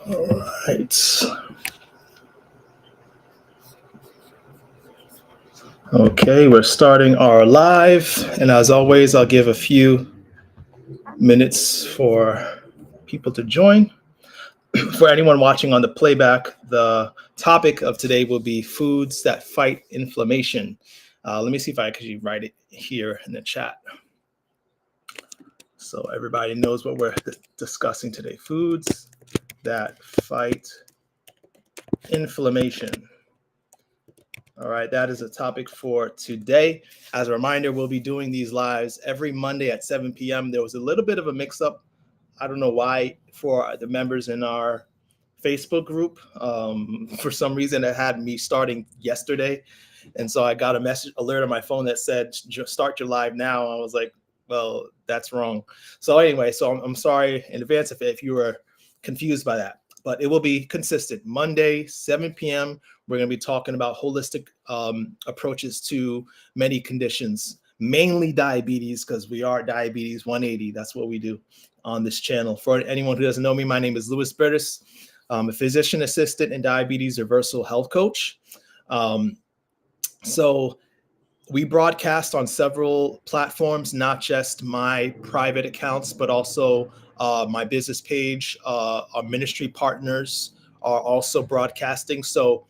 All right. Okay, we're starting our live. And as always, I'll give a few minutes for people to join. For anyone watching on the playback, the topic of today will be foods that fight inflammation. Let me see if I can write it here in the chat so everybody knows what we're discussing today. Foods that fight inflammation. All right, that is a topic for today. As a reminder, we'll be doing these lives every Monday at 7 p.m. There was a little bit of a mix-up. I don't know why for the members in our Facebook group. For some reason, it had me starting yesterday. And so I got a message alert on my phone that said, start your live now. I was like, well, that's wrong. So anyway, so I'm sorry in advance if you were confused by that. But it will be consistent. Monday, 7 p.m., we're going to be talking about holistic approaches to many conditions, mainly diabetes, because we are Diabetes 180. That's what we do on this channel. For anyone who doesn't know me, my name is Louis Bertis. I'm a physician assistant and diabetes reversal health coach. So we broadcast on several platforms, not just my private accounts, but also my business page. Our ministry partners are also broadcasting. So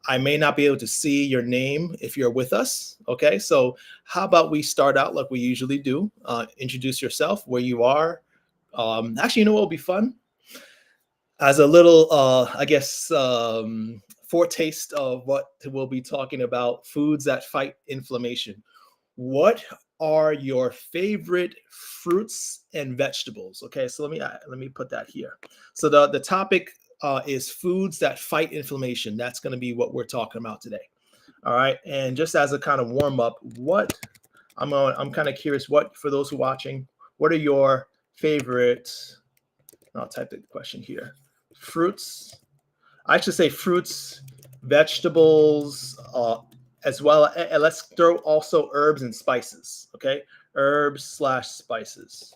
I may not be able to see your name if you're with us. Okay, so how about we start out like we usually do? Introduce yourself, where you are. Actually, you know what will be fun? As a little, I guess, foretaste of what we'll be talking about, foods that fight inflammation. What are your favorite fruits and vegetables? Okay, so let me put that here. So the topic is foods that fight inflammation. That's going to be what we're talking about today. All right, and just as a kind of warm up, I'm kind of curious. What, for those who are watching, what are your favorite? I'll type the question here. Fruits. I should say fruits, vegetables, as well. And let's throw also herbs and spices. Okay, herbs/spices.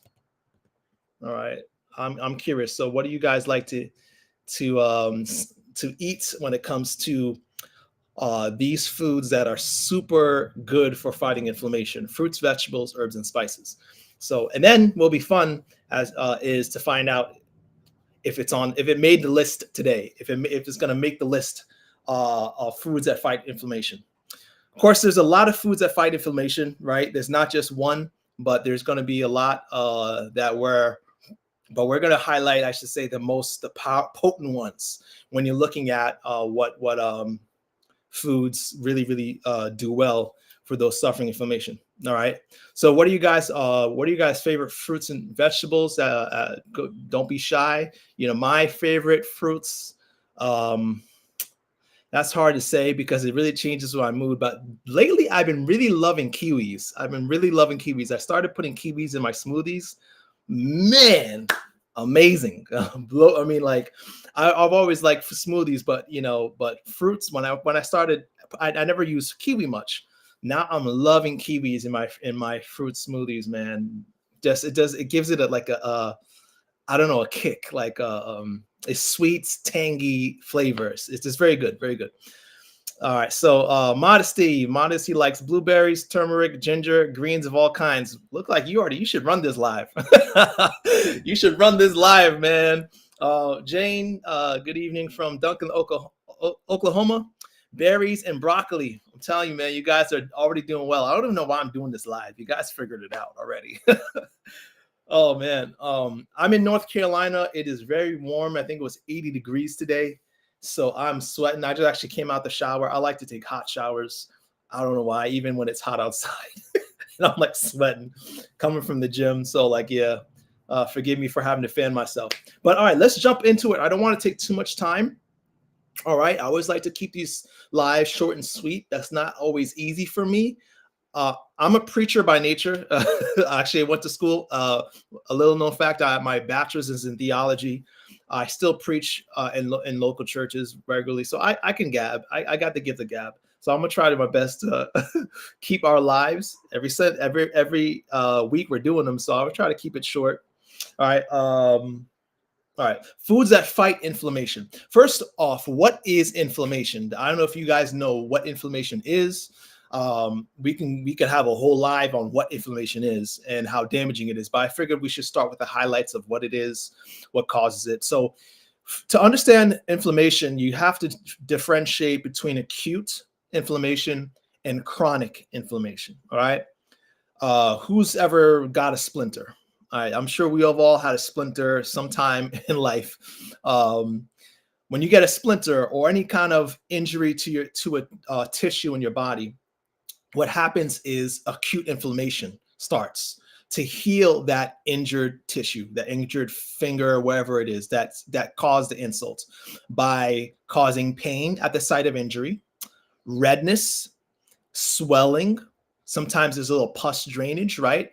All right. I'm curious. So, what do you guys like to eat when it comes to these foods that are super good for fighting inflammation? Fruits, vegetables, herbs, and spices. So, and then will be fun as is to find out if it made the list today, if it's going to make the list of foods that fight inflammation. Of course, there's a lot of foods that fight inflammation, right? There's not just one, but there's going to be a lot but we're going to highlight, I should say, the potent ones when you're looking at what foods really do well for those suffering inflammation. All right. So what are you guys' favorite fruits and vegetables? Don't be shy. You know, my favorite fruits, that's hard to say because it really changes my mood. But lately I've been really loving kiwis. I started putting kiwis in my smoothies. Man, amazing. I mean, like I've always liked smoothies, but fruits, when I started, I never used kiwi much. Now I'm loving kiwis in my fruit smoothies, man. It gives it a kick, like a sweet, tangy flavors. It's just very good, very good. All right, so Modesty likes blueberries, turmeric, ginger, greens of all kinds. Look like you should run this live. You should run this live, man. Jane, good evening from Duncan, Oklahoma. Berries and broccoli. I'm telling you, man, you guys are already doing well. I don't even know why I'm doing this live. You guys figured it out already. Oh man, I'm in North Carolina. It is very warm. I think it was 80 degrees today, so I'm sweating. I just actually came out the shower. I like to take hot showers. I don't know why, even when it's hot outside. And I'm like sweating coming from the gym. So like, yeah, forgive me for having to fan myself. But all right, let's jump into it. I don't want to take too much time. All right, I always like to keep these lives short and sweet. That's not always easy for me. I'm a preacher by nature. Actually, I went to school. A little known fact: my bachelor's is in theology. I still preach in local churches regularly, so I can gab. I got the gift of gab. So I'm gonna try my best to keep our lives every week we're doing them. So I'll try to keep it short. All right. All right, foods that fight inflammation. First off, what is inflammation? I don't know if you guys know what inflammation is. We can have a whole live on what inflammation is and how damaging it is, but I figured we should start with the highlights of what it is, what causes it. So to understand inflammation, you have to differentiate between acute inflammation and chronic inflammation. All right. Who's ever got a splinter? All right, I'm sure we have all had a splinter sometime in life. When you get a splinter or any kind of injury to a tissue in your body, what happens is acute inflammation starts to heal that injured tissue, the injured finger, wherever it is that caused the insult, by causing pain at the site of injury, redness, swelling. Sometimes there's a little pus drainage, right?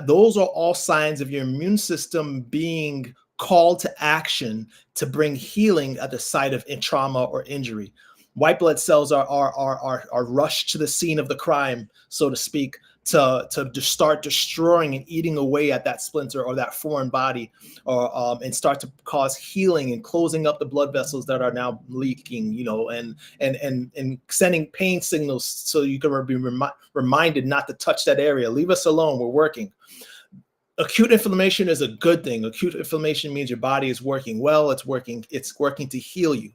Those are all signs of your immune system being called to action to bring healing at the site of trauma or injury. White blood cells are rushed to the scene of the crime, so to speak, to start destroying and eating away at that splinter or that foreign body, or and start to cause healing and closing up the blood vessels that are now leaking, you know, and sending pain signals so you can be reminded not to touch that area. Leave us alone. We're working. Acute inflammation is a good thing. Acute inflammation means your body is working well. It's working to heal you.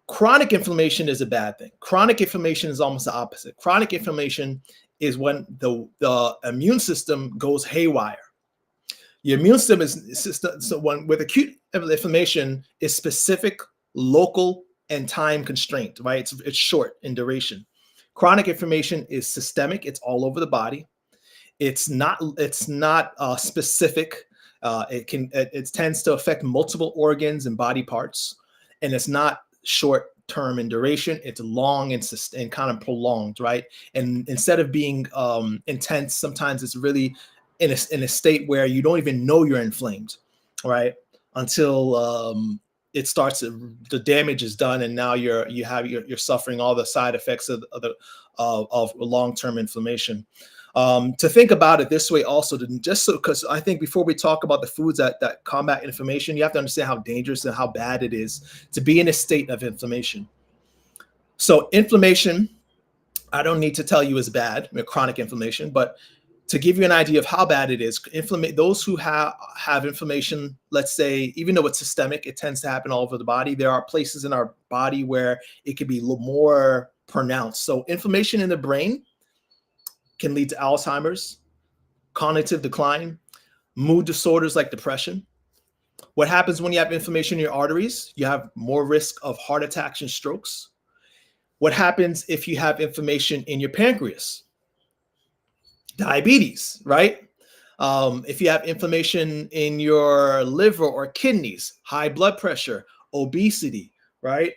Chronic inflammation is a bad thing. Chronic inflammation is almost the opposite. Chronic inflammation is when the immune system goes haywire. Your immune system so when with acute inflammation is specific, local, and time constraint, right? It's short in duration. Chronic inflammation is systemic. It's all over the body. It's not specific. It tends to affect multiple organs and body parts, and it's not short term in duration. It's long and kind of prolonged, right? And instead of being intense, sometimes it's really in a state where you don't even know you're inflamed, right? Until it starts, the damage is done, and now you're suffering all the side effects of long-term inflammation. To think about it this way also, because I think before we talk about the foods that combat inflammation, you have to understand how dangerous and how bad it is to be in a state of inflammation. So inflammation, I don't need to tell you is bad, chronic inflammation, but to give you an idea of how bad it is, those who have inflammation, let's say, even though it's systemic, it tends to happen all over the body. There are places in our body where it could be more pronounced. So inflammation in the brain can lead to Alzheimer's, cognitive decline, mood disorders like depression. What happens when you have inflammation in your arteries? You have more risk of heart attacks and strokes. What happens if you have inflammation in your pancreas? Diabetes, right? If you have inflammation in your liver or kidneys, high blood pressure, obesity, right?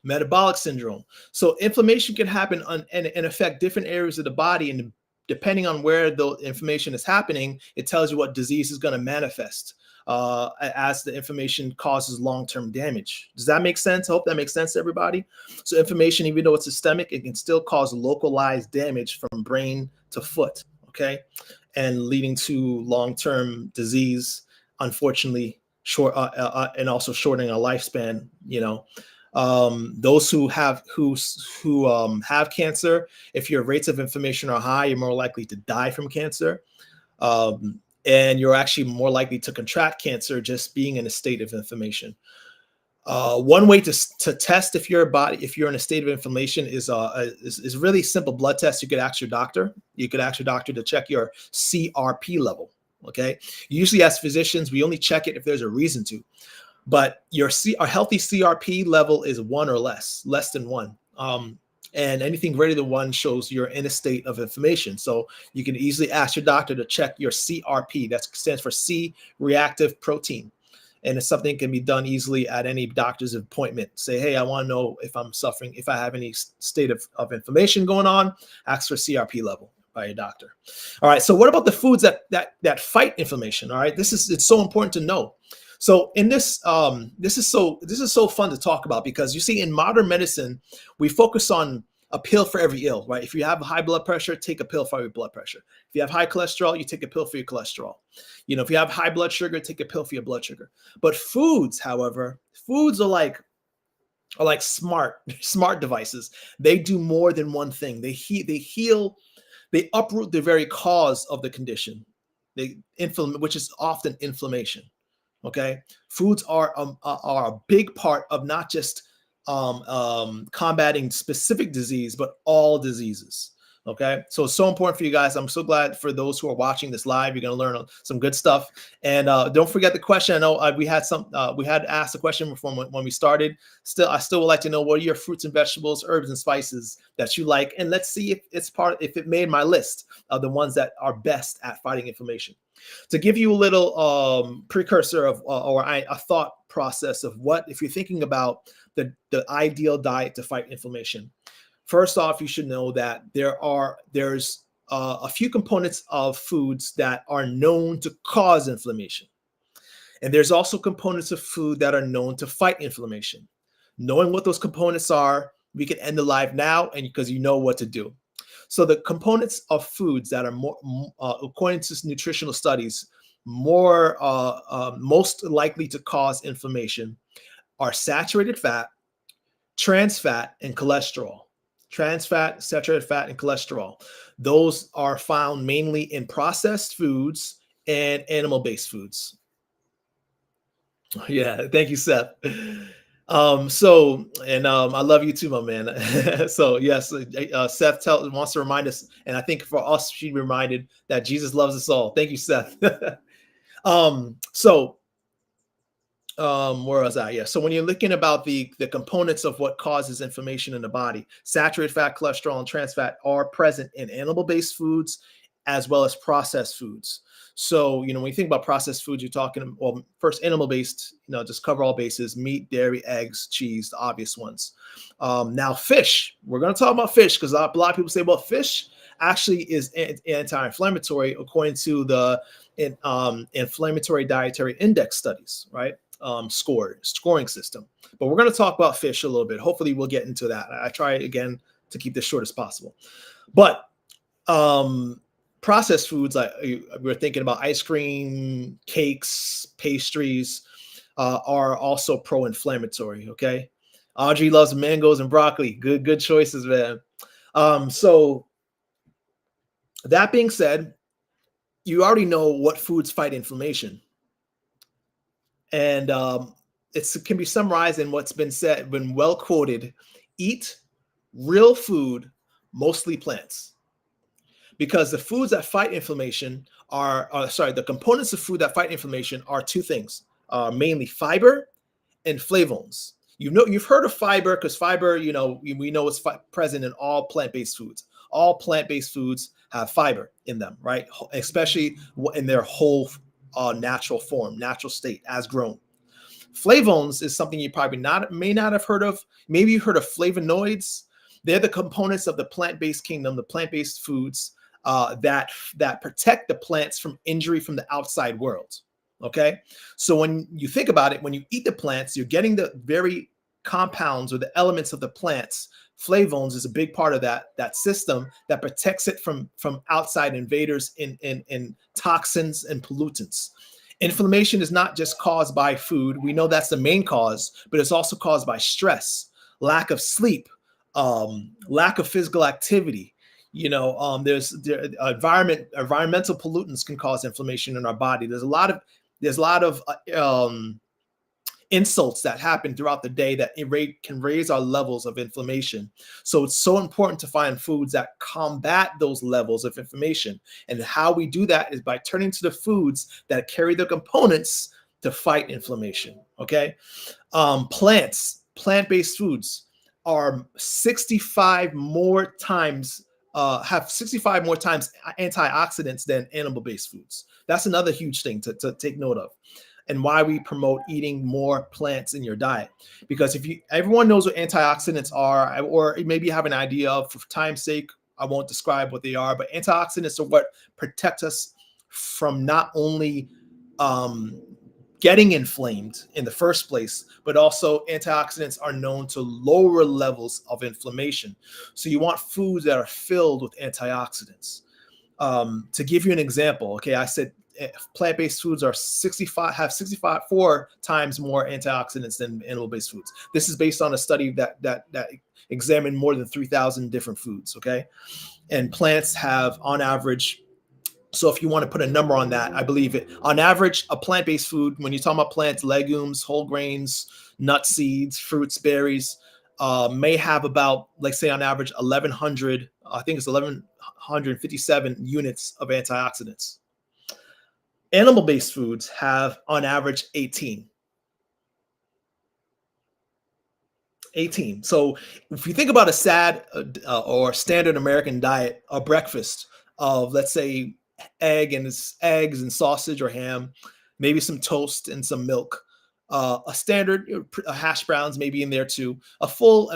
Metabolic syndrome. So inflammation can happen and affect different areas of the body, and depending on where the inflammation is happening, it tells you what disease is going to manifest as the inflammation causes long-term damage. Does that make sense? I hope that makes sense to everybody. So inflammation, even though it's systemic, it can still cause localized damage from brain to foot, okay, and leading to long-term disease, unfortunately, and also shortening a lifespan, you know. Those who have cancer, if your rates of inflammation are high, you're more likely to die from cancer, and you're actually more likely to contract cancer just being in a state of inflammation. One way to test if you're in a state of inflammation is really simple blood test. You could ask your doctor. You could ask your doctor to check your CRP level. Okay, usually as physicians, we only check it if there's a reason to. But a healthy CRP level is 1 or less than 1. And anything greater than 1 shows you're in a state of inflammation. So you can easily ask your doctor to check your CRP. That stands for C-reactive protein. And it's something that can be done easily at any doctor's appointment. Say, hey, I want to know if I'm suffering, if I have any state of inflammation going on, ask for CRP level by your doctor. All right, so what about the foods that fight inflammation? All right, it's so important to know. So in this is so fun to talk about, because you see, in modern medicine, we focus on a pill for every ill, right? If you have high blood pressure, take a pill for your blood pressure. If you have high cholesterol, you take a pill for your cholesterol. You know, if you have high blood sugar, take a pill for your blood sugar. But foods, however, foods are like smart devices. They do more than one thing. They heal, they uproot the very cause of the condition, which is often inflammation. Okay, foods are a big part of not just combating specific disease, but all diseases. Okay, so it's so important for you guys. I'm so glad for those who are watching this live. You're going to learn some good stuff. And don't forget the question. I know we had asked a question from when we started. I still would like to know, what are your fruits and vegetables, herbs and spices that you like? And let's see if it made my list of the ones that are best at fighting inflammation. To give you a little precursor of a thought process of what, if you're thinking about the ideal diet to fight inflammation. First off, you should know that there's a few components of foods that are known to cause inflammation. And there's also components of food that are known to fight inflammation. Knowing what those components are, we can end the live now, and because you know what to do. So the components of foods that are more, according to nutritional studies, most likely to cause inflammation are saturated fat, trans fat, and cholesterol. Trans fat, saturated fat, and cholesterol. Those are found mainly in processed foods and animal-based foods. Yeah, thank you, Seth. I love you too, my man. So yes, Seth wants to remind us, and I think for us, she reminded that Jesus loves us all. Thank you, Seth. Where was I? Yeah. So when you're looking about the components of what causes inflammation in the body, saturated fat, cholesterol, and trans fat are present in animal-based foods as well as processed foods. So, you know, when you think about processed foods, you're talking, well, first animal-based, you know, just cover all bases: meat, dairy, eggs, cheese, the obvious ones. Now fish, we're going to talk about fish because a lot of people say, well, fish actually is anti-inflammatory according to the inflammatory dietary index studies, right? Scoring system. But we're going to talk about fish a little bit. Hopefully we'll get into that. I try again to keep this short as possible. But processed foods, like we're thinking about ice cream, cakes, pastries, are also pro-inflammatory. Okay, Audrey loves mangoes and broccoli. Good choices, man. So that being said, you already know what foods fight inflammation. And it can be summarized in what's been said, been well quoted: eat real food, mostly plants. Because the foods that fight inflammation the components of food that fight inflammation are two things, mainly fiber and flavones. You've heard of fiber because fiber, you know, we know it's present in all plant-based foods. All plant-based foods have fiber in them, right? Especially in their whole natural form, natural state, as grown. Flavones is something you probably may not have heard of. Maybe you heard of flavonoids. They're the components of the plant-based kingdom, the plant-based foods that protect the plants from injury from the outside world. Okay, so when you think about it, when you eat the plants, you're getting the very compounds or the elements of the plants. Flavones is a big part of that system that protects it from outside invaders in toxins and pollutants. Inflammation is not just caused by food. We know that's the main cause, but it's also caused by stress, lack of sleep, lack of physical activity. You know, environmental pollutants can cause inflammation in our body. There's a lot of insults that happen throughout the day that can raise our levels of inflammation. So it's so important to find foods that combat those levels of inflammation. And how we do that is by turning to the foods that carry the components to fight inflammation. Okay, plant-based foods are 65 more times. Have 65 more times antioxidants than animal-based foods. That's another huge thing to take note of, and why we promote eating more plants in your diet. Because everyone knows what antioxidants are, or maybe you have an idea of. For time's sake, I won't describe what they are, but antioxidants are what protect us from not only getting inflamed in the first place, but also antioxidants are known to lower levels of inflammation. So you want foods that are filled with antioxidants. To give you an example, okay, I said plant-based foods are 4 times more antioxidants than animal-based foods. This is based on a study that examined more than 3,000 different foods, okay? And plants have, on average, so if you want to put a number on that, I believe it, on average, a plant-based food, when you're talking about plants, legumes, whole grains, nuts, seeds, fruits, berries, may have about, like say on average, 1,100, I think it's 1,157 units of antioxidants. Animal-based foods have on average 18. So if you think about a sad or standard American diet, a breakfast of, let's say, eggs and sausage or ham, maybe some toast and some milk, a standard hash browns maybe in there too. A full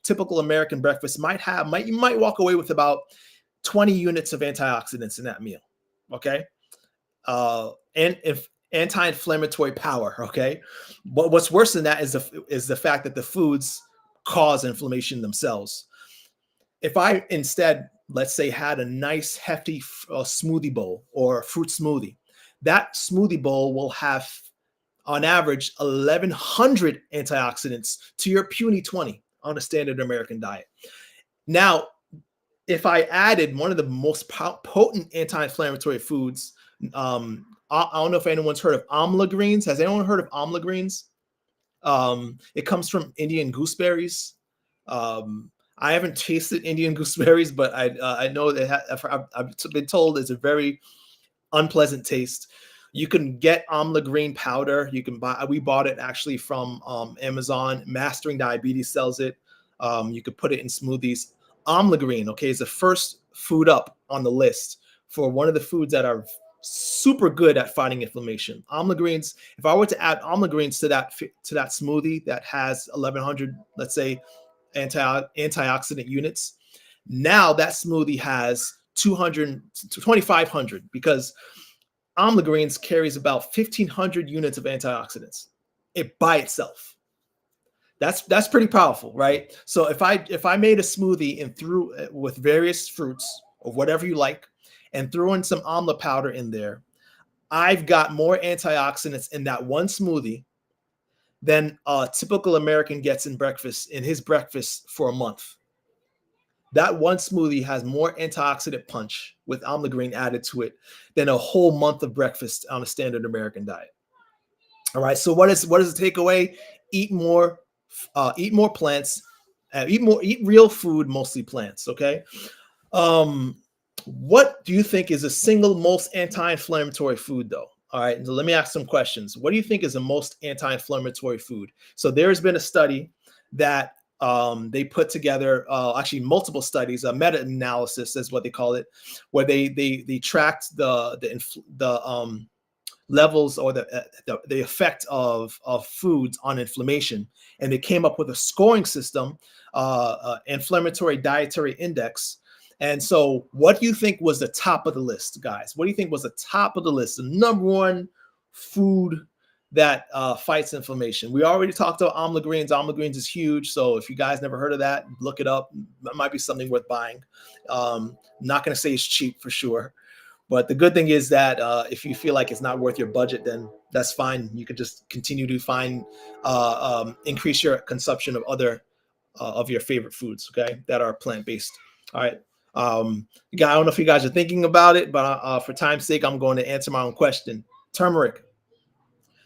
typical American breakfast you might walk away with about 20 units of antioxidants in that meal. Okay, and if anti-inflammatory power. Okay, but what's worse than that is the fact that the foods cause inflammation themselves. If I instead, let's say, had a nice hefty smoothie bowl or fruit smoothie, that smoothie bowl will have on average 1,100 antioxidants to your puny 20 on a standard American diet. Now, if I added one of the most potent anti-inflammatory foods, I don't know if anyone's heard of amla greens. Has anyone heard of amla greens? It comes from Indian gooseberries. I haven't tasted Indian gooseberries, but I know that I've been told it's a very unpleasant taste. You can get amla green powder. You can buy. We bought it actually from Amazon. Mastering Diabetes sells it. You could put it in smoothies. Amla green, okay, is the first food up on the list for one of the foods that are super good at fighting inflammation. Amla greens. If I were to add amla greens to that smoothie that has 1,100, let's say, antioxidant units, now that smoothie has 2,500 because amla greens carries about 1,500 units of antioxidants it by itself. That's pretty powerful, right? So if I made a smoothie and threw with various fruits or whatever you like and threw in some amla powder in there, I've got more antioxidants in that one smoothie than a typical American gets in his breakfast for a month. That one smoothie has more antioxidant punch with amla green added to it than a whole month of breakfast on a standard American diet. All right. So what is the takeaway? Eat more plants. Eat real food, mostly plants. Okay. What do you think is the single most anti-inflammatory food, though? All right. So let me ask some questions. What do you think is the most anti-inflammatory food? So there's been a study that they put together, actually multiple studies, a meta-analysis is what they call it, where they tracked the levels or the effect of foods on inflammation, and they came up with a scoring system, inflammatory dietary index. And so what do you think was the top of the list, guys? What do you think was the top of the list, the number one food that fights inflammation? We already talked about amla greens. Amla greens is huge. So if you guys never heard of that, look it up. That might be something worth buying. Not going to say it's cheap for sure. But the good thing is that if you feel like it's not worth your budget, then that's fine. You can just continue to increase your consumption of other of your favorite foods, okay, that are plant-based. All right. I don't know if you guys are thinking about it, but for time's sake, I'm going to answer my own question. Turmeric.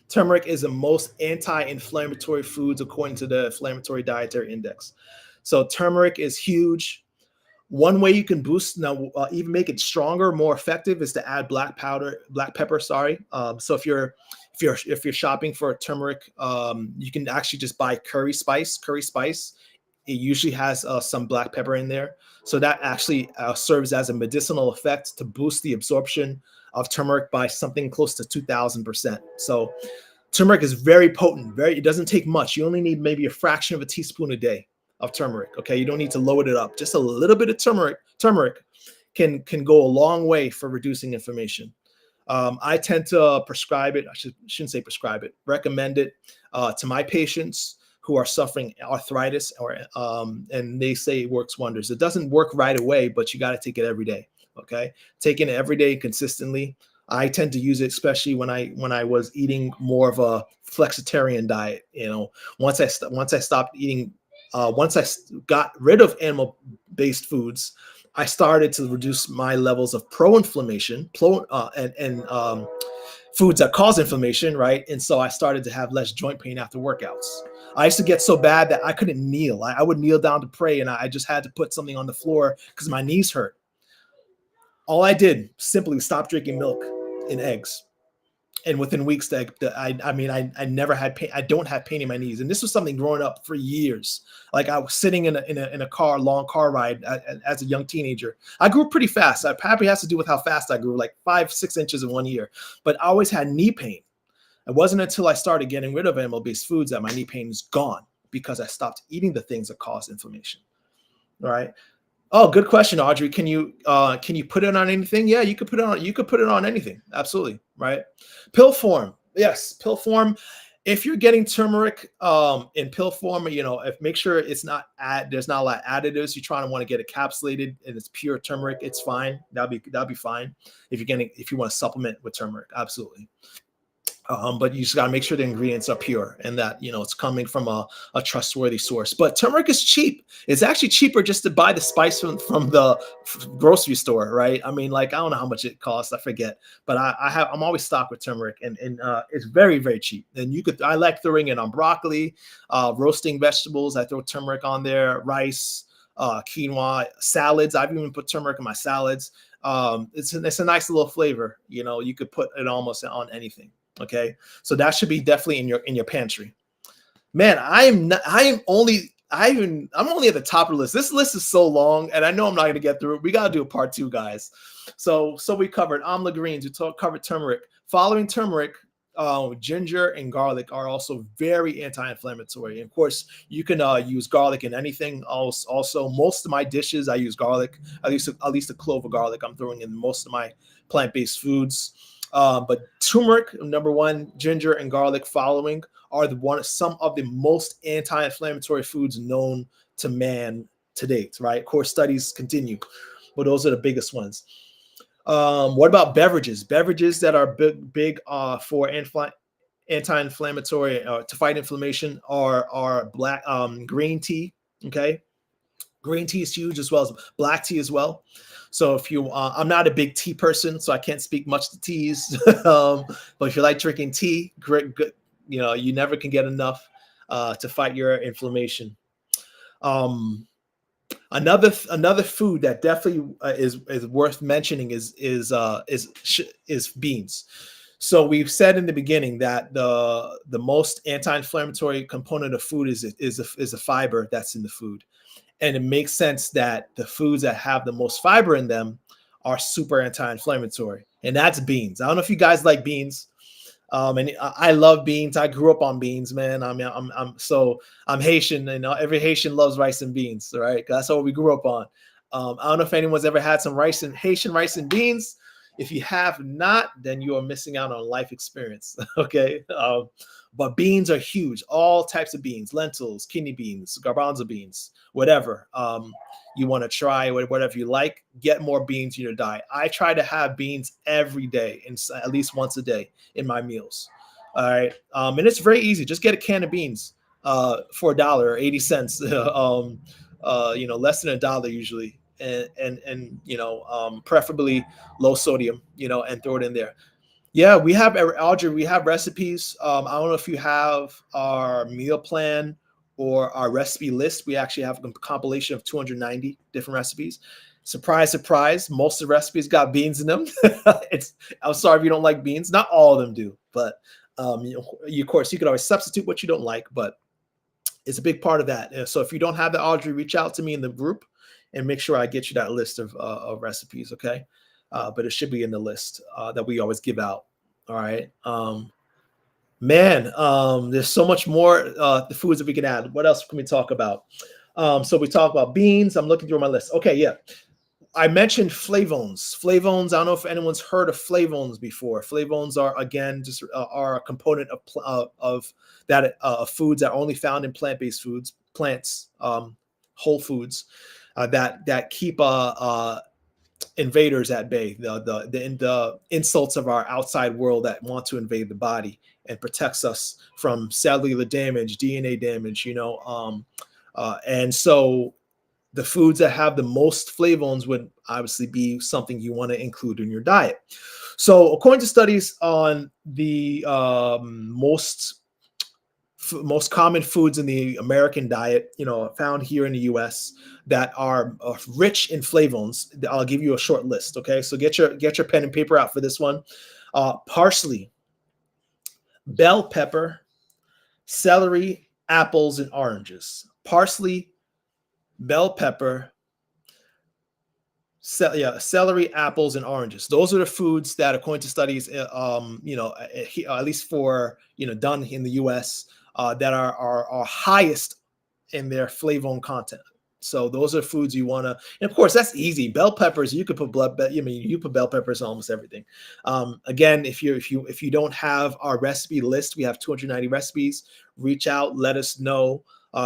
Turmeric is the most anti-inflammatory foods according to the Inflammatory Dietary Index. So turmeric is huge. One way you can boost even make it stronger, more effective, is to add black pepper. So if you're shopping for turmeric, you can actually just buy curry spice. It usually has some black pepper in there. So that actually serves as a medicinal effect to boost the absorption of turmeric by something close to 2,000%. So turmeric is very potent. It doesn't take much. You only need maybe a fraction of a teaspoon a day of turmeric. Okay, you don't need to load it up. Just a little bit of turmeric can go a long way for reducing inflammation. I tend to prescribe it. I shouldn't say prescribe it, recommend it to my patients who are suffering arthritis, or and they say it works wonders. It doesn't work right away, but you got to take it every day. Okay, taking it every day consistently. I tend to use it, especially when I was eating more of a flexitarian diet. You know, once I stopped eating, once I got rid of animal-based foods, I started to reduce my levels of pro-inflammation, and foods that cause inflammation, right? And so I started to have less joint pain after workouts. I used to get so bad that I couldn't kneel. I would kneel down to pray, and I just had to put something on the floor because my knees hurt. All I did simply stop drinking milk and eggs. And within weeks, I never had pain. I don't have pain in my knees. And this was something growing up for years. Like I was sitting in a car, long car ride as a young teenager. I grew pretty fast. It probably has to do with how fast I grew, like 5-6 inches in 1 year. But I always had knee pain. It wasn't until I started getting rid of animal-based foods that my knee pain is gone, because I stopped eating the things that cause inflammation. All right. Oh, good question, Audrey. Can you put it on anything? Yeah, you could put it on. You could put it on anything. Absolutely, right? Pill form, yes, pill form. If you're getting turmeric in pill form, make sure it's not there's not a lot of additives. You're trying to want to get it encapsulated and it's pure turmeric. It's fine. That'll be fine. If you want to supplement with turmeric, absolutely. But you just got to make sure the ingredients are pure and that, it's coming from a trustworthy source. But turmeric is cheap. It's actually cheaper just to buy the spice from the grocery store, right? I mean, like, I don't know how much it costs. I forget. But I'm always stocked with turmeric, and it's very, very cheap. And I like throwing it on broccoli, roasting vegetables. I throw turmeric on there, rice, quinoa, salads. I've even put turmeric in my salads. It's a nice little flavor. You could put it almost on anything. Okay, so that should be definitely in your pantry. Man, I'm only at the top of the list. This list is so long, and I know I'm not going to get through it. We got to do a part 2, guys. So we covered amla greens. We covered turmeric. Following turmeric, ginger and garlic are also very anti-inflammatory. And of course, you can use garlic in anything. Also, most of my dishes I use garlic. At least a clove of garlic I'm throwing in most of my plant-based foods. But turmeric, number one, ginger and garlic following are some of the most anti-inflammatory foods known to man to date, right? Of course, studies continue, but those are the biggest ones. What about beverages? Beverages that are big for anti-inflammatory, to fight inflammation are green tea, okay? Green tea is huge, as well as black tea as well. So if I'm not a big tea person, so I can't speak much to teas. But if you like drinking tea, great, good. You never can get enough to fight your inflammation. Another food that definitely is worth mentioning is beans. So we've said in the beginning that the most anti-inflammatory component of food is a fiber that's in the food. And it makes sense that the foods that have the most fiber in them are super anti-inflammatory. And that's beans. I don't know if you guys like beans. And I love beans. I grew up on beans, man. I mean, I'm Haitian, and every Haitian loves rice and beans, right? That's what we grew up on. I don't know if anyone's ever had some Haitian rice and beans. If you have not, then you are missing out on a life experience. Okay. But beans are huge. All types of beans, lentils, kidney beans, garbanzo beans, whatever you want to try, whatever you like, get more beans in your diet. I try to have beans every day, and at least once a day in my meals. All right. And it's very easy. Just get a can of beans for $1 or 80 cents, less than $1 usually. And preferably low sodium, and throw it in there. Yeah, we have, Audrey, we have recipes. I don't know if you have our meal plan or our recipe list. We actually have a compilation of 290 different recipes. Surprise, surprise, most of the recipes got beans in them. I'm sorry if you don't like beans. Not all of them do, but of course, you could always substitute what you don't like, but it's a big part of that. So if you don't have that, Audrey, reach out to me in the group and make sure I get you that list of recipes, okay? But it should be in the list that we always give out. All right. There's so much more the foods that we can add. What else can we talk about? So we talk about beans. I'm looking through my list. Okay, yeah. I mentioned flavones. Flavones, I don't know if anyone's heard of flavones before. Flavones are, again, just are a component of that foods that are only found in plant-based foods, plants, whole foods, that keep invaders at bay, the insults of our outside world that want to invade the body, and protects us from cellular damage, DNA damage, and so the foods that have the most flavones would obviously be something you want to include in your diet. So according to studies on the most common foods in the American diet, found here in the US that are rich in flavones, I'll give you a short list. Okay, so get your pen and paper out for this one. Parsley, bell pepper, celery, apples, and oranges. Parsley, bell pepper, celery, apples, and oranges. Those are the foods that, according to studies, at least for done in the U.S., that are highest in their flavone content. So those are foods you want to, and of course that's easy. Bell peppers, you could put you put bell peppers on almost everything. Again, if you don't have our recipe list, we have 290 recipes. Reach out, let us know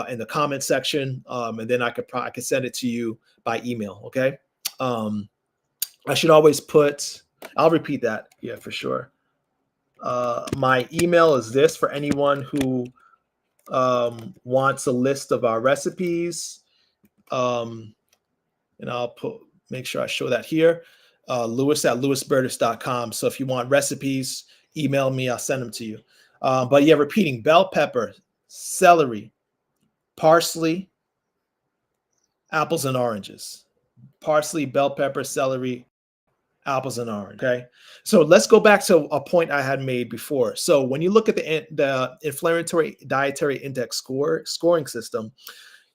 in the comment section, and then I could send it to you by email. Okay. I should always put. I'll repeat that. Yeah, for sure. My email is this for anyone who wants a list of our recipes. And I'll make sure I show that here. Lewis@lewisburgers.com. So if you want recipes, email me. I'll send them to you. But yeah, repeating: bell pepper, celery, parsley, apples, and oranges. Parsley, bell pepper, celery, apples, and orange. Okay, so let's go back to a point I had made before. So when you look at the inflammatory dietary index scoring system,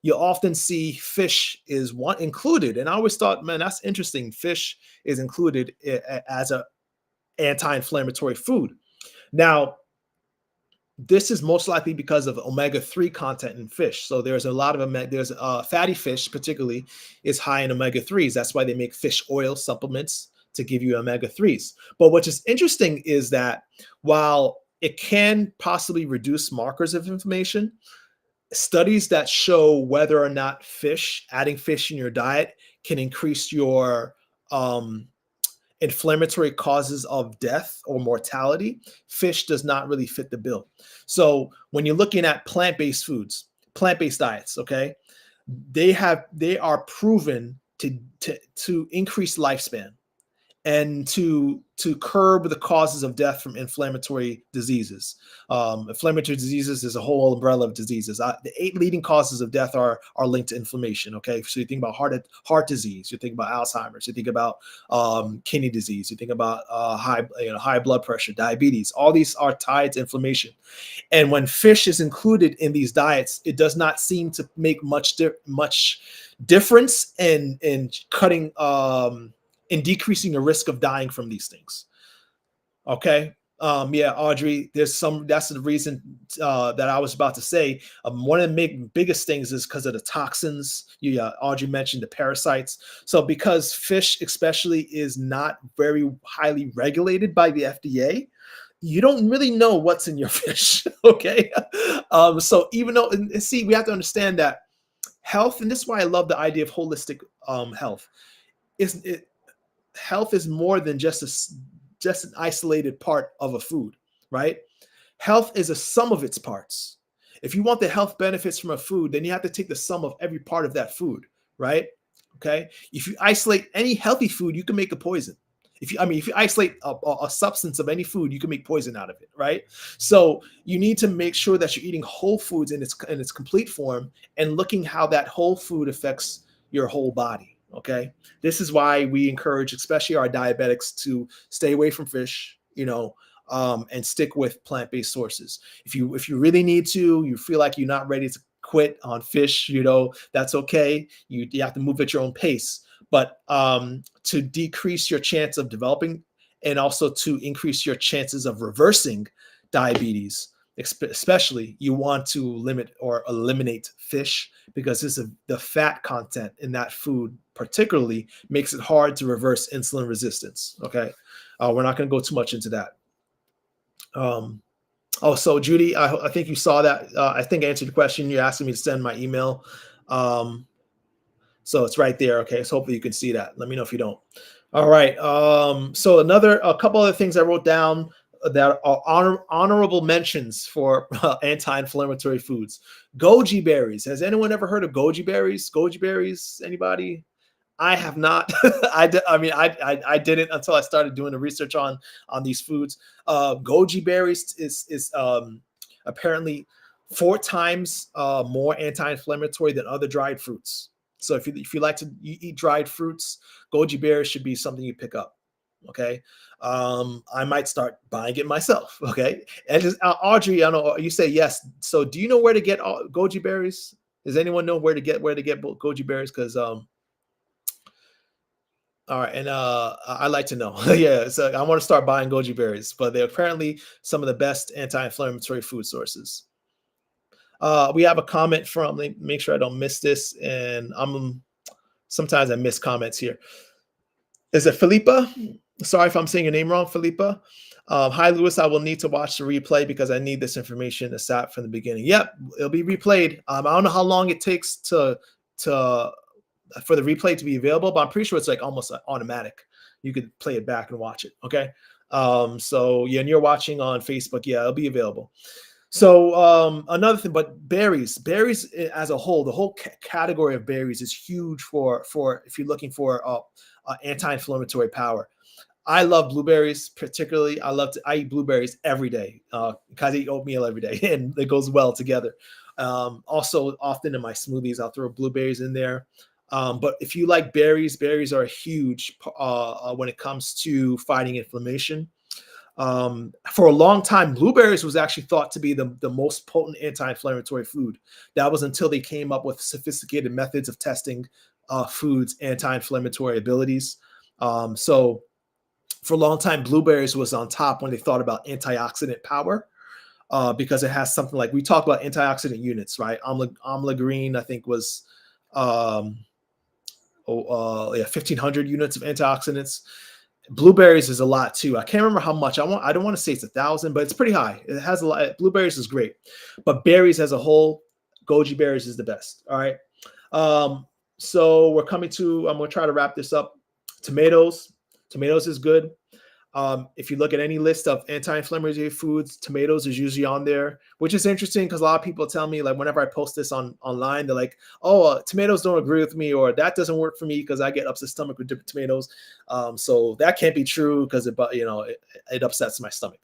you often see fish is one included. And I always thought, man, that's interesting. Fish is included as a anti-inflammatory food. Now, this is most likely because of omega-3 content in fish. So there's a lot of fatty fish, particularly, is high in omega-3s. That's why they make fish oil supplements to give you omega-3s. But what is interesting is that while it can possibly reduce markers of inflammation, studies that show whether or not adding fish in your diet can increase your inflammatory causes of death or mortality, fish does not really fit the bill. So when you're looking at plant-based foods, plant-based diets, okay, they are proven to increase lifespan and to curb the causes of death from inflammatory diseases. Inflammatory diseases is a whole umbrella of diseases. The 8 leading causes of death are linked to inflammation. Okay, so you think about heart disease, you think about Alzheimer's, you think about kidney disease, you think about high blood pressure, diabetes. All these are tied to inflammation. And when fish is included in these diets, it does not seem to make much difference in cutting. In decreasing the risk of dying from these things. Okay. Yeah, Audrey, that's the reason that I was about to say. One of the biggest things is because of the toxins. Audrey mentioned the parasites. So because fish especially is not very highly regulated by the FDA, you don't really know what's in your fish. Okay. So even though, and see, we have to understand that health, and this is why I love the idea of holistic health, health is more than just an isolated part of a food, right? Health is a sum of its parts. If you want the health benefits from a food, then you have to take the sum of every part of that food, right? Okay. If you isolate any healthy food, you can make a poison. If you isolate a substance of any food, you can make poison out of it, right? So you need to make sure that you're eating whole foods in its complete form and looking how that whole food affects your whole body. Okay, this is why we encourage, especially our diabetics, to stay away from fish, and stick with plant-based sources. If you really need to, you feel like you're not ready to quit on fish, that's okay. You have to move at your own pace. But to decrease your chance of developing and also to increase your chances of reversing diabetes, especially you want to limit or eliminate fish, because the fat content in that food particularly makes it hard to reverse insulin resistance. Okay, we're not going to go too much into that. Oh, so Judy, I think you saw that. I think I answered the question. You're asking me to send my email. So it's right there. Okay, so hopefully you can see that. Let me know if you don't. All right. So a couple other things I wrote down that are honorable mentions for anti-inflammatory foods. Goji berries. Has anyone ever heard of goji berries? Goji berries? Anybody? I have not. I didn't until I started doing the research on these foods. Goji berries is apparently 4 times more anti-inflammatory than other dried fruits. So if you like to eat dried fruits, goji berries should be something you pick up. Okay, I might start buying it myself. Okay, and just, Audrey, I know you say yes. So do you know where to get goji berries? Does anyone know where to get goji berries? Because all right, and I like to know. Yeah, so I want to start buying goji berries, but they're apparently some of the best anti-inflammatory food sources. We have a comment from, let me make sure I don't miss this, and sometimes I miss comments here. Is it Philippa? Sorry if I'm saying your name wrong, Philippa. Hi, Lewis. I will need to watch the replay because I need this information to start from the beginning. Yep, it'll be replayed. I don't know how long it takes for the replay to be available, but I'm pretty sure it's like almost automatic. You could play it back and watch it. Okay. So yeah, and you're watching on Facebook. Yeah, it'll be available. So another thing, but berries as a whole, the whole category of berries is huge for if you're looking for anti-inflammatory power. I love blueberries, particularly. I eat blueberries every day because I eat oatmeal every day, and it goes well together. Also, often in my smoothies, I'll throw blueberries in there. But if you like berries, berries are huge when it comes to fighting inflammation. For a long time, blueberries was actually thought to be the most potent anti-inflammatory food. That was until they came up with sophisticated methods of testing foods' anti-inflammatory abilities. So for a long time, blueberries was on top when they thought about antioxidant power, because it has something like, we talk about antioxidant units, right? Amla green, I think, was 1,500 units of antioxidants. Blueberries is a lot too. I can't remember how much. I don't want to say it's 1,000, but it's pretty high. It has a lot. Blueberries is great, but berries as a whole, goji berries is the best. All right. So we're coming to. I'm going to try to wrap this up. Tomatoes is good. If you look at any list of anti-inflammatory foods, tomatoes is usually on there, which is interesting because a lot of people tell me, like, whenever I post this online, they're like, "Oh, tomatoes don't agree with me," or "That doesn't work for me because I get upset stomach with different tomatoes." So that can't be true because it upsets my stomach.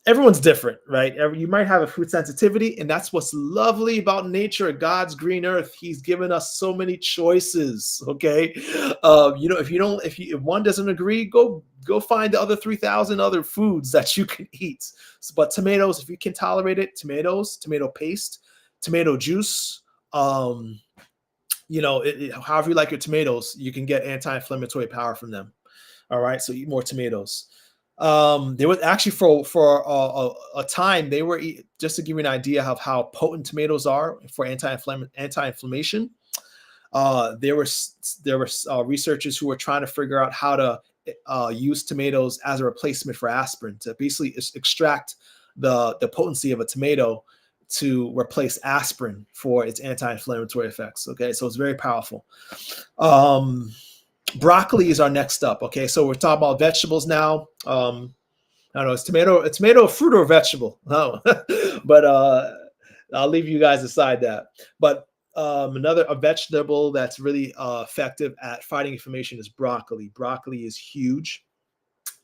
Everyone's different, right? You might have a food sensitivity, and that's what's lovely about nature, God's green earth. He's given us so many choices. Okay, if one doesn't agree, go find the other 3,000 other foods that you can eat. But tomatoes, if you can tolerate it, tomatoes, tomato paste, tomato juice, however you like your tomatoes, you can get anti-inflammatory power from them. All right, so eat more tomatoes. There was actually for a time, they were, just to give you an idea of how potent tomatoes are for anti-inflammation. There were researchers who were trying to figure out how to use tomatoes as a replacement for aspirin, to basically extract the potency of a tomato to replace aspirin for its anti-inflammatory effects. Okay, so it's very powerful. Broccoli is our next up. Okay, so we're talking about vegetables now. I don't know, it's tomato a fruit or a vegetable? No, but I'll leave you guys aside that. But another vegetable that's really effective at fighting inflammation is broccoli. Broccoli is huge.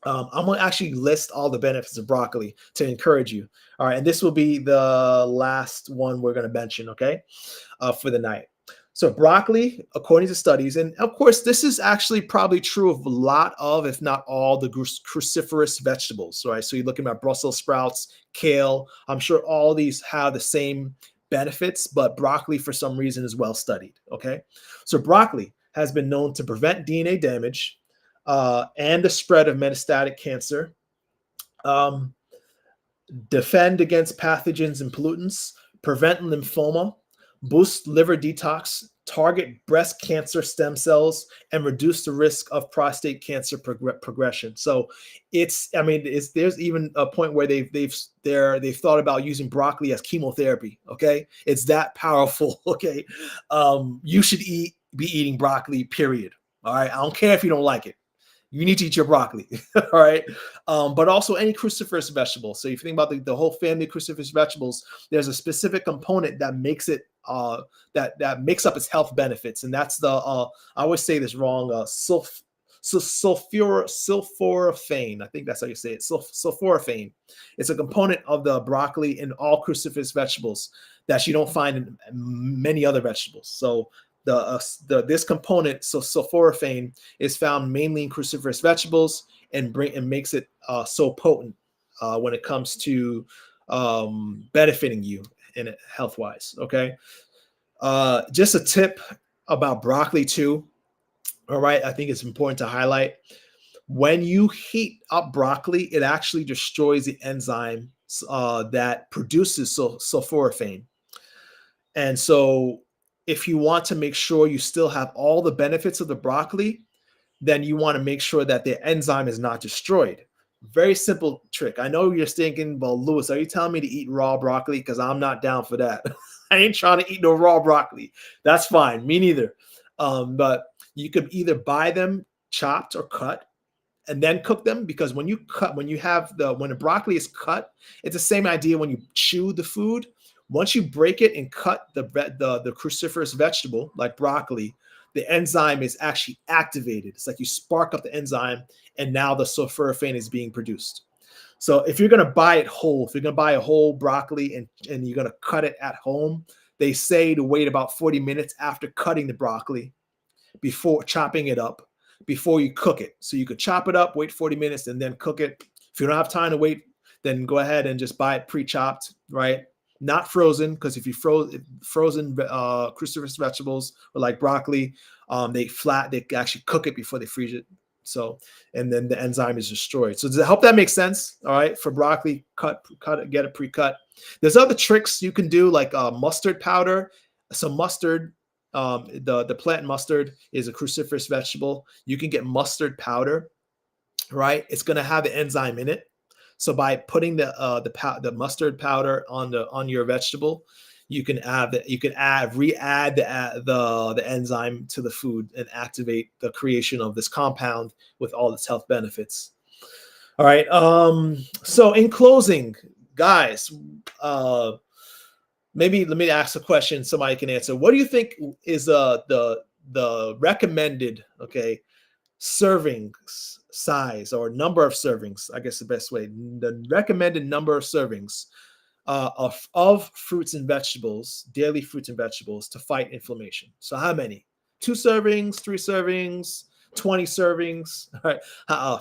I'm going to actually list all the benefits of broccoli to encourage you. All right, and this will be the last one we're going to mention, okay, for the night. So broccoli, according to studies, and of course, this is actually probably true of a lot of, if not all, the cruciferous vegetables, right? So you're looking at Brussels sprouts, kale. I'm sure all these have the same benefits, but broccoli, for some reason, is well studied, okay? So broccoli has been known to prevent DNA damage and the spread of metastatic cancer. defend against pathogens and pollutants, prevent lymphoma, boost liver detox, target breast cancer stem cells, and reduce the risk of prostate cancer progression. So there's even a point where they've thought about using broccoli as chemotherapy. Okay, it's that powerful. Okay, you should be eating broccoli. Period. All right, I don't care if you don't like it. You need to eat your broccoli, all right? But also any cruciferous vegetable. So if you think about the whole family of cruciferous vegetables, there's a specific component that makes it that makes up its health benefits, and that's the I always say this wrong. Sulforaphane. I think that's how you say it. Sulforaphane. It's a component of the broccoli and all cruciferous vegetables that you don't find in many other vegetables. So this component, so sulforaphane, is found mainly in cruciferous vegetables and makes it so potent when it comes to benefiting you in health wise. Okay, just a tip about broccoli too. All right, I think it's important to highlight, when you heat up broccoli, it actually destroys the enzyme that produces sulforaphane, and so if you want to make sure you still have all the benefits of the broccoli, then you want to make sure that the enzyme is not destroyed. Very simple trick. I know you're thinking, well, Lewis, are you telling me to eat raw broccoli? Because I'm not down for that. I ain't trying to eat no raw broccoli. That's fine. Me neither. But you could either buy them chopped or cut and then cook them, because when the broccoli is cut, it's the same idea when you chew the food. Once you break it and cut the cruciferous vegetable like broccoli, the enzyme is actually activated. It's like you spark up the enzyme, and now the sulforaphane is being produced. So if you're going to buy it whole, if you're going to buy a whole broccoli and you're going to cut it at home, they say to wait about 40 minutes after cutting the broccoli, before chopping it up, before you cook it. So you could chop it up, wait 40 minutes, and then cook it. If you don't have time to wait, then go ahead and just buy it pre-chopped, right? Not frozen, because if you frozen cruciferous vegetables or like broccoli, they actually cook it before they freeze it. So, and then the enzyme is destroyed. So does I hope that makes sense? All right, for broccoli, cut it, get it pre-cut. There's other tricks you can do, like mustard powder. So mustard, the plant mustard is a cruciferous vegetable. You can get mustard powder, right? It's going to have the enzyme in it. So by putting the mustard powder on your vegetable, you can re-add the enzyme to the food and activate the creation of this compound with all its health benefits. All right. So in closing, guys, maybe let me ask a question somebody can answer. What do you think is the recommended servings size or number of servings? I guess the best way, the recommended number of servings of fruits and vegetables, daily fruits and vegetables, to fight inflammation. So how many? 2 servings, 3 servings, 20 servings, all right,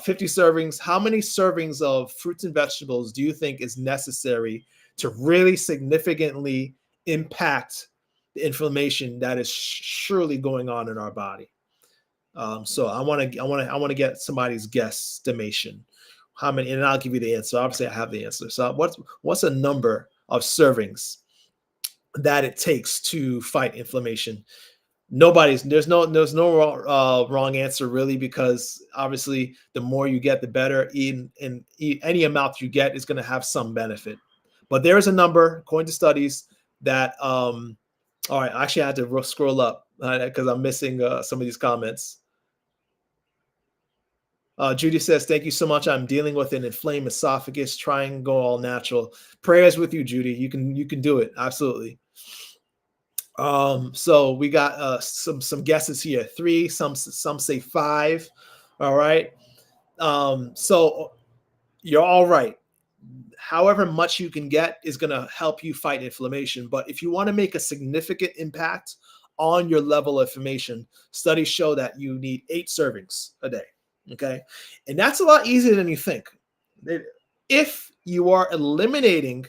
50 servings. How many servings of fruits and vegetables do you think is necessary to really significantly impact the inflammation that is surely going on in our body? So I want to get somebody's guesstimation. How many? And I'll give you the answer. Obviously, I have the answer. So what's a number of servings that it takes to fight inflammation? There's no wrong answer really, because obviously the more you get, the better. Any amount you get is going to have some benefit, but there is a number, according to studies, that all right, actually I had to scroll up because I'm missing some of these comments. Judy says, thank you so much. I'm dealing with an inflamed esophagus. Try and go all natural. Prayers with you, Judy. You can do it. Absolutely. So we got some guesses here. 3, some say 5. All right. So you're all right. However much you can get is going to help you fight inflammation. But if you want to make a significant impact on your level of inflammation, studies show that you need 8 servings a day. Okay. And that's a lot easier than you think. If you are eliminating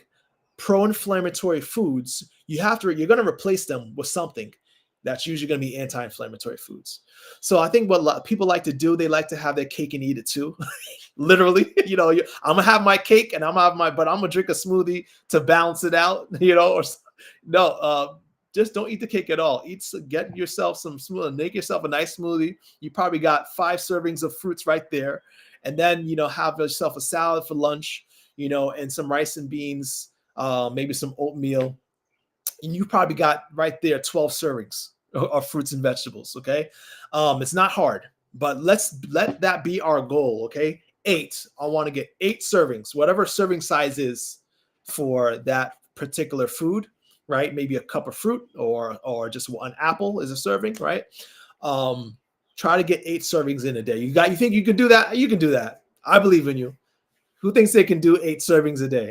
pro-inflammatory foods, you're going to replace them with something. that's usually going to be anti-inflammatory foods. So I think what people like to do, they like to have their cake and eat it too. Literally, I'm gonna have my cake and but I'm gonna drink a smoothie to balance it out, or no, just don't eat the cake at all. Get yourself some smoothie, make yourself a nice smoothie. You probably got 5 servings of fruits right there. And then, have yourself a salad for lunch, and some rice and beans, maybe some oatmeal. And you probably got right there 12 servings of fruits and vegetables, okay? It's not hard, but let that be our goal, okay? 8. I want to get 8 servings, whatever serving size is for that particular food, right? Maybe a cup of fruit or just one apple is a serving, right? Try to get 8 servings in a day. You think you can do that? You can do that. I believe in you. Who thinks they can do 8 servings a day?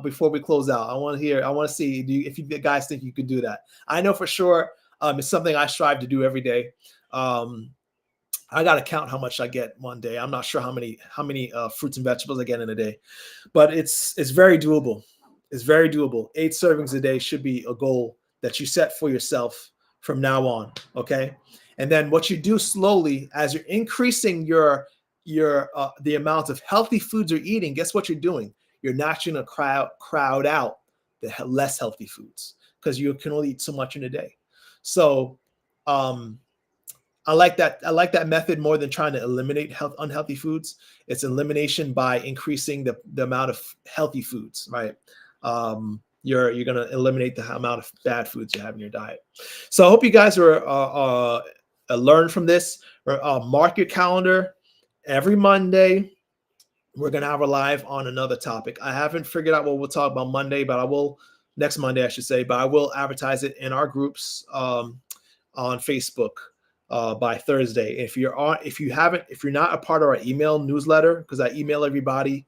Before we close out, I want to see if you guys think you can do that. I know for sure it's something I strive to do every day. I got to count how much I get one day. I'm not sure how many fruits and vegetables I get in a day, but it's very doable. It's very doable. 8 servings a day should be a goal that you set for yourself from now on. Okay. And then what you do slowly as you're increasing the amount of healthy foods you're eating, guess what you're doing? You're naturally going to crowd out the less healthy foods because you can only eat so much in a day. So I like that method more than trying to eliminate unhealthy foods. It's elimination by increasing the amount of healthy foods, right? You're going to eliminate the amount of bad foods you have in your diet. So I hope you guys learn from this. Mark your calendar. Every Monday, we're going to have a live on another topic. I haven't figured out what we'll talk about Monday, but next Monday, I should say, but I will advertise it in our groups on Facebook by Thursday. If you're not a part of our email newsletter, because I email everybody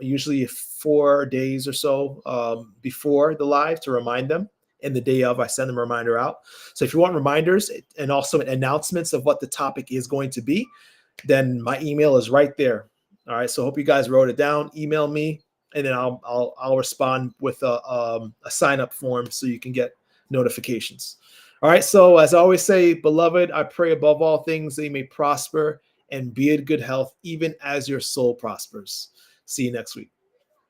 usually 4 days or so before the live to remind them. And the day of, I send them a reminder out. So if you want reminders and also announcements of what the topic is going to be, then my email is right there. All right. So I hope you guys wrote it down. Email me, and then I'll respond with a sign up form so you can get notifications. All right. So as I always say, beloved, I pray above all things that you may prosper and be in good health, even as your soul prospers. See you next week.